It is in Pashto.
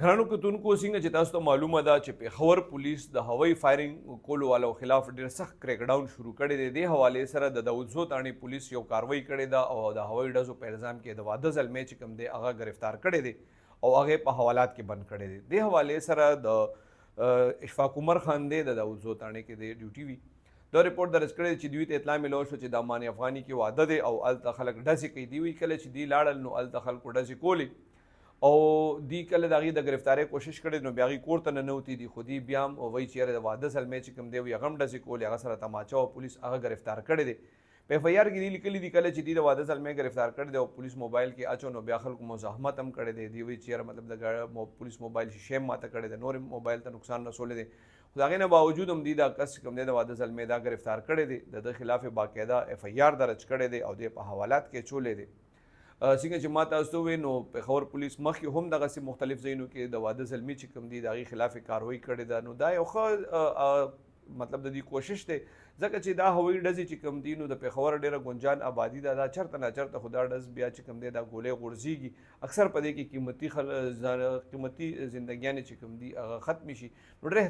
ګرانو کتونکو څنګه چې تاسو ته معلومه ده چې پېښور پولیس د هوایي فایرنګ کولو والو خلاف ډېر سخت کریک ډاون شروع کړی دی. دې حوالې سره د داودزو تاڼې پولیس یو کاروایی کړې ده او د هوایي ډزو په الزام کې د واده زلمی چې کوم دی هغه ګرفتار کړی دی او هغې په حوالات کې بند کړی دی. دې حوالې سره د اشفاق عمر خان دی د داودزو تاڼې کې دی ډیوټي وي. دا رپورټ درج کړی چې دوی ته اطلاع میلاو شو چې د امان افغاني کې واده دی او هلته خلک ډزې کوي. دوی کله چې دوی لاړل نو هلته خلکو ډزې کولې او دی کله د هغې د ګرفتارۍ کوشش کړی نو بیا هغې کور ته ننوتي دي، خو دی بیا هم وایي چې یاره د واده زلمی چې کوم دی وي هغه هم ډزې کولې، هغه سره تماچه او پولیس هغه ګرفتار کړی دی. په اف آی آر کې دی لیکلي دي کله چې دی د واده زلمی ګرفتار کړی دی او پولیس موبایل کې اچو نو بیا خلکو مزاحمت هم کړی دی. دی وایي چې یاره مطلب د پولیس موبایل شیشې هم ماته کړی دی، نور موبایل ته نقصان رسولی دی. خو د هغې نه باوجود هم دی دا کس چې کوم دی د واده زلمی دا ګرفتار کړی دی، د ده خلاف باقاعده اف آی آر درج کړی دی او دی په حوالات کې اچولی دی. څنګه چې ما تاسو ته وویل نو پېښور پولیس مخکې هم دغسې مختلف ځایونو کې د واده زلمي چې کوم دي د هغې خلاف یې کاروایي کړې ده. نو دا یو ښه مطلب د دې کوشش دی ځکه چې دا هوایي ډزې چې کوم دي نو د پېښور ډېره ګنجان آبادي ده، دا چېرته ناچېرته خو دا ډز بیا چې کوم دی دا ګولۍ غورځېږي، اکثر په دې کې قیمتي زندګیانې چې کوم دي هغه ختمې شي. نو ډېر